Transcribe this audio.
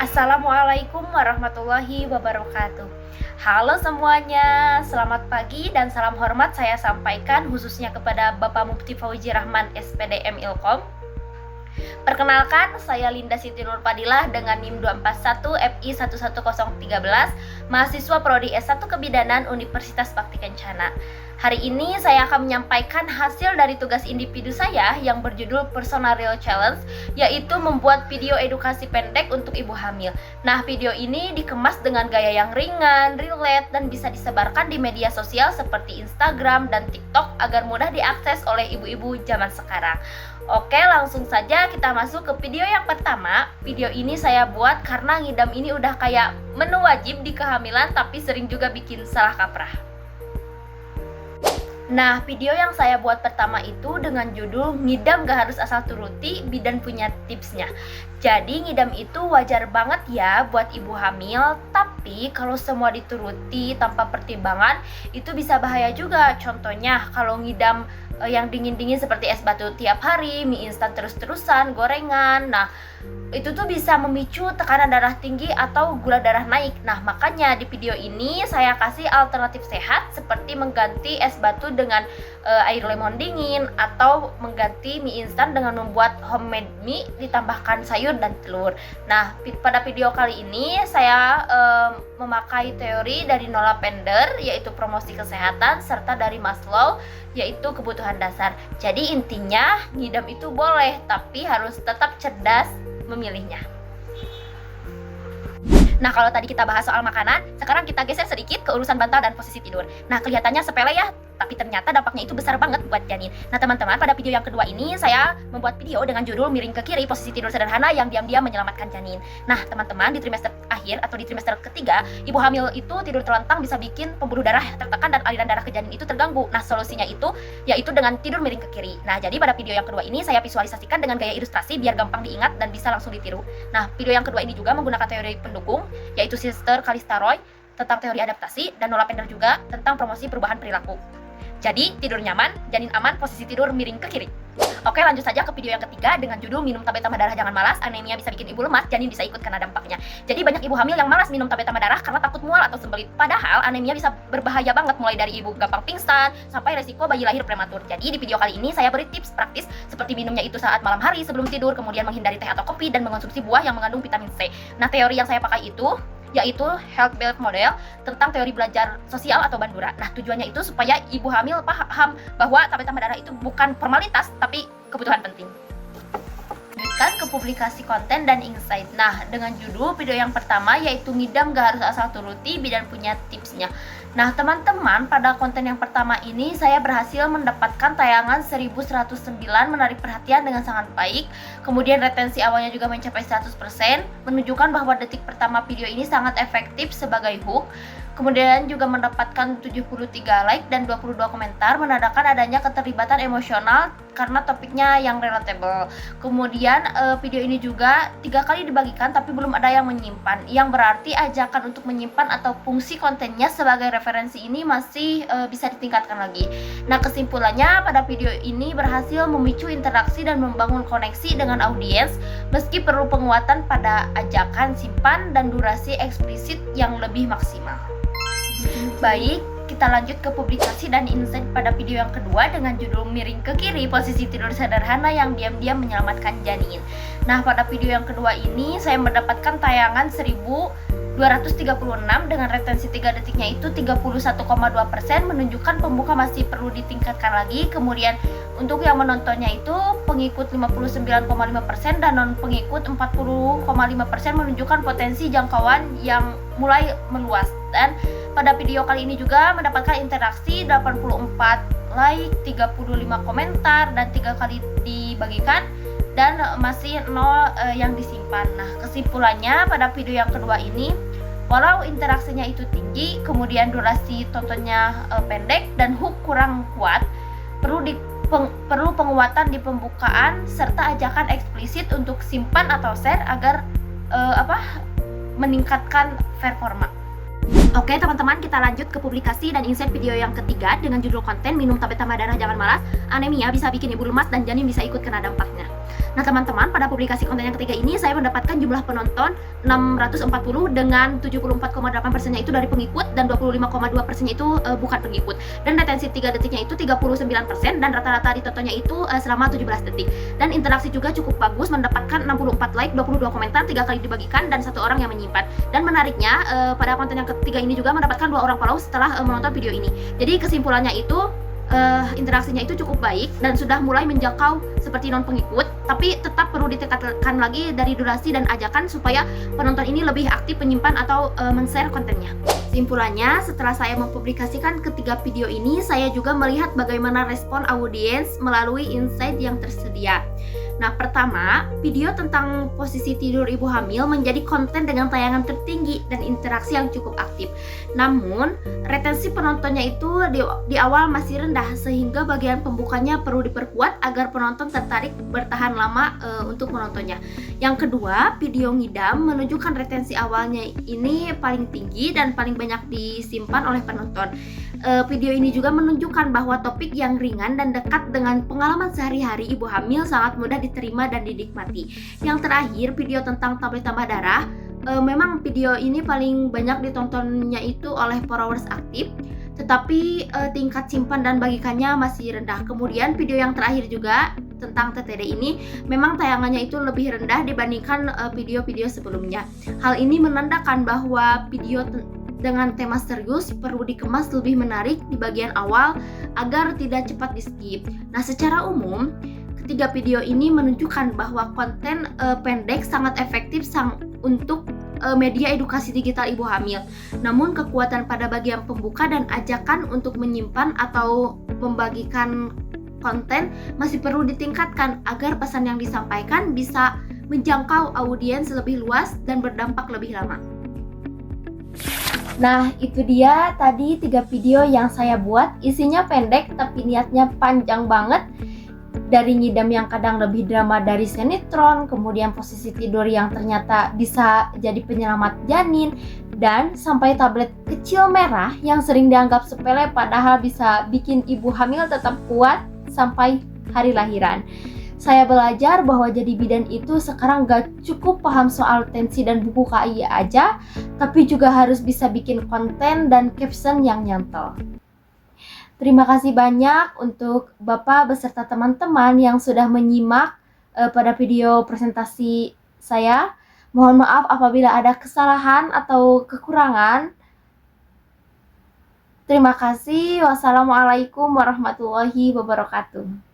Assalamualaikum warahmatullahi wabarakatuh. Halo semuanya, selamat pagi dan salam hormat saya sampaikan khususnya kepada Bapak Mufti Fauzi Rahman SPDM Ilkom. Perkenalkan, saya Linda Siti Nurfadilah dengan NIM 241 FI 11013, mahasiswa Prodi S1 Kebidanan Universitas Bakti Kencana. Hari ini saya akan menyampaikan hasil dari tugas individu saya yang berjudul Personal Real Challenge, yaitu membuat video edukasi pendek untuk ibu hamil. Nah, video ini dikemas dengan gaya yang ringan, relate, dan bisa disebarkan di media sosial seperti Instagram dan TikTok agar mudah diakses oleh ibu-ibu zaman sekarang. Oke, langsung saja kita masuk ke video yang pertama. Video ini saya buat karena ngidam ini udah kayak menu wajib di kehamilan, tapi sering juga bikin salah kaprah. Nah, video yang saya buat pertama itu dengan judul ngidam gak harus asal turuti, bidan punya tipsnya. Jadi ngidam itu wajar banget ya buat ibu hamil, tapi kalau semua dituruti tanpa pertimbangan itu bisa bahaya juga. Contohnya kalau ngidam yang dingin-dingin seperti es batu tiap hari, mie instan terus-terusan, gorengan. Nah, itu tuh bisa memicu tekanan darah tinggi atau gula darah naik. Nah, makanya di video ini saya kasih alternatif sehat seperti mengganti es batu dengan air lemon dingin, atau mengganti mie instan dengan membuat homemade mie ditambahkan sayur dan telur. Nah, pada video kali ini saya memakai teori dari Nola Pender, yaitu promosi kesehatan, serta dari Maslow, yaitu kebutuhan dasar. Jadi intinya ngidam itu boleh, tapi harus tetap cerdas memilihnya. Nah, kalau tadi kita bahas soal makanan, sekarang kita geser sedikit ke urusan bantal dan posisi tidur. Nah, kelihatannya sepele ya, tapi ternyata dampaknya itu besar banget buat janin. Nah, teman-teman, pada video yang kedua ini saya membuat video dengan judul miring ke kiri, posisi tidur sederhana yang diam-diam menyelamatkan janin. Nah, teman-teman, di trimester akhir atau di trimester ketiga, ibu hamil itu tidur terlentang bisa bikin pembuluh darah tertekan dan aliran darah ke janin itu terganggu. Nah, solusinya itu yaitu dengan tidur miring ke kiri. Nah, jadi pada video yang kedua ini saya visualisasikan dengan gaya ilustrasi biar gampang diingat dan bisa langsung ditiru. Nah, video yang kedua ini juga menggunakan teori pendukung, yaitu Sister Kalista Roy tentang teori adaptasi, dan Nola Pender juga tentang promosi perubahan perilaku. Jadi, tidur nyaman, janin aman, posisi tidur miring ke kiri. Oke, lanjut saja ke video yang ketiga dengan judul minum tablet tambah darah jangan malas, anemia bisa bikin ibu lemas, janin bisa ikut kena dampaknya. Jadi banyak ibu hamil yang malas minum tablet tambah darah karena takut mual atau sembelit. Padahal anemia bisa berbahaya banget, mulai dari ibu gampang pingsan sampai resiko bayi lahir prematur. Jadi di video kali ini saya beri tips praktis seperti minumnya itu saat malam hari sebelum tidur, kemudian menghindari teh atau kopi, dan mengonsumsi buah yang mengandung vitamin C. Nah, teori yang saya pakai itu yaitu Health Build Model tentang teori belajar sosial atau Bandura. Nah, tujuannya itu supaya ibu hamil paham bahwa tablet tambah darah itu bukan formalitas tapi kebutuhan penting. Lanjutkan ke publikasi konten dan insight. Nah, dengan judul video yang pertama yaitu ngidam gak harus asal turuti, bidan punya tipsnya. Nah, teman-teman, pada konten yang pertama ini saya berhasil mendapatkan tayangan 1109 menarik perhatian dengan sangat baik. Kemudian retensi awalnya juga mencapai 100%, menunjukkan bahwa detik pertama video ini sangat efektif sebagai hook. Kemudian juga mendapatkan 73 like dan 22 komentar, menandakan adanya keterlibatan emosional karena topiknya yang relatable. Kemudian video ini juga 3 kali dibagikan tapi belum ada yang menyimpan, yang berarti ajakan untuk menyimpan atau fungsi kontennya sebagai referensi ini masih bisa ditingkatkan lagi. Nah, kesimpulannya pada video ini berhasil memicu interaksi dan membangun koneksi dengan audiens, meski perlu penguatan pada ajakan, simpan, dan durasi eksplisit yang lebih maksimal. Baik, kita lanjut ke publikasi dan insight pada video yang kedua dengan judul miring ke kiri, posisi tidur sederhana yang diam-diam menyelamatkan janin. Nah, pada video yang kedua ini saya mendapatkan tayangan 1236 dengan retensi 3 detiknya itu 31,2%, menunjukkan pembuka masih perlu ditingkatkan lagi. Kemudian untuk yang menontonnya itu pengikut 59,5% dan non pengikut 40,5%, menunjukkan potensi jangkauan yang mulai meluas. Dan pada video kali ini juga mendapatkan interaksi 84 like, 35 komentar, dan 3 kali dibagikan, dan masih 0 yang disimpan. Nah, kesimpulannya pada video yang kedua ini, walau interaksinya itu tinggi, kemudian durasi tontonnya pendek dan hook kurang kuat, perlu penguatan di pembukaan serta ajakan eksplisit untuk simpan atau share agar meningkatkan performa. Oke teman-teman, kita lanjut ke publikasi dan insight video yang ketiga dengan judul konten minum tablet tambah darah jangan malas, anemia bisa bikin ibu lemas dan janin bisa ikut kena dampaknya. Nah teman-teman, pada publikasi konten yang ketiga ini saya mendapatkan jumlah penonton 640 dengan 74,8%-nya itu dari pengikut dan 25,2%-nya itu bukan pengikut. Dan retensi 3 detiknya itu 39% dan rata-rata ditontonnya itu selama 17 detik. Dan interaksi juga cukup bagus, mendapatkan 64 like, 22 komentar, 3 kali dibagikan dan 1 orang yang menyimpan. Dan menariknya pada konten yang ketiga ini juga mendapatkan 2 orang follow setelah menonton video ini. Jadi kesimpulannya itu interaksinya itu cukup baik dan sudah mulai menjangkau seperti non pengikut, tapi tetap perlu ditingkatkan lagi dari durasi dan ajakan supaya penonton ini lebih aktif menyimpan atau men-share kontennya. Simpulannya, setelah saya mempublikasikan ketiga video ini, saya juga melihat bagaimana respon audiens melalui insight yang tersedia. Nah, pertama, video tentang posisi tidur ibu hamil menjadi konten dengan tayangan tertinggi dan interaksi yang cukup aktif. Namun, retensi penontonnya itu di awal masih rendah, sehingga bagian pembukanya perlu diperkuat agar penonton tertarik bertahan lama untuk menontonnya. Yang kedua, video ngidam menunjukkan retensi awalnya ini paling tinggi dan paling banyak disimpan oleh penonton. Video ini juga menunjukkan bahwa topik yang ringan dan dekat dengan pengalaman sehari-hari ibu hamil sangat mudah diterima dan dinikmati. Yang terakhir, video tentang tablet tambah darah. Memang video ini paling banyak ditontonnya itu oleh followers aktif, tetapi tingkat simpan dan bagikannya masih rendah. Kemudian video yang terakhir juga tentang TTD ini memang tayangannya itu lebih rendah dibandingkan video-video sebelumnya. Hal ini menandakan bahwa video dengan tema serius perlu dikemas lebih menarik di bagian awal agar tidak cepat di-skip. Nah, secara umum, ketiga video ini menunjukkan bahwa konten pendek sangat efektif untuk media edukasi digital ibu hamil. Namun kekuatan pada bagian pembuka dan ajakan untuk menyimpan atau membagikan konten masih perlu ditingkatkan agar pesan yang disampaikan bisa menjangkau audiens lebih luas dan berdampak lebih lama. Nah, itu dia tadi 3 video yang saya buat. Isinya pendek tapi niatnya panjang banget. Dari ngidam yang kadang lebih drama dari sinetron, kemudian posisi tidur yang ternyata bisa jadi penyelamat janin, dan sampai tablet kecil merah yang sering dianggap sepele padahal bisa bikin ibu hamil tetap kuat sampai hari lahiran. Saya belajar bahwa jadi bidan itu sekarang gak cukup paham soal tensi dan buku KI aja, tapi juga harus bisa bikin konten dan caption yang nyantol. Terima kasih banyak untuk Bapak beserta teman-teman yang sudah menyimak pada video presentasi saya. Mohon maaf apabila ada kesalahan atau kekurangan. Terima kasih. Wassalamualaikum warahmatullahi wabarakatuh.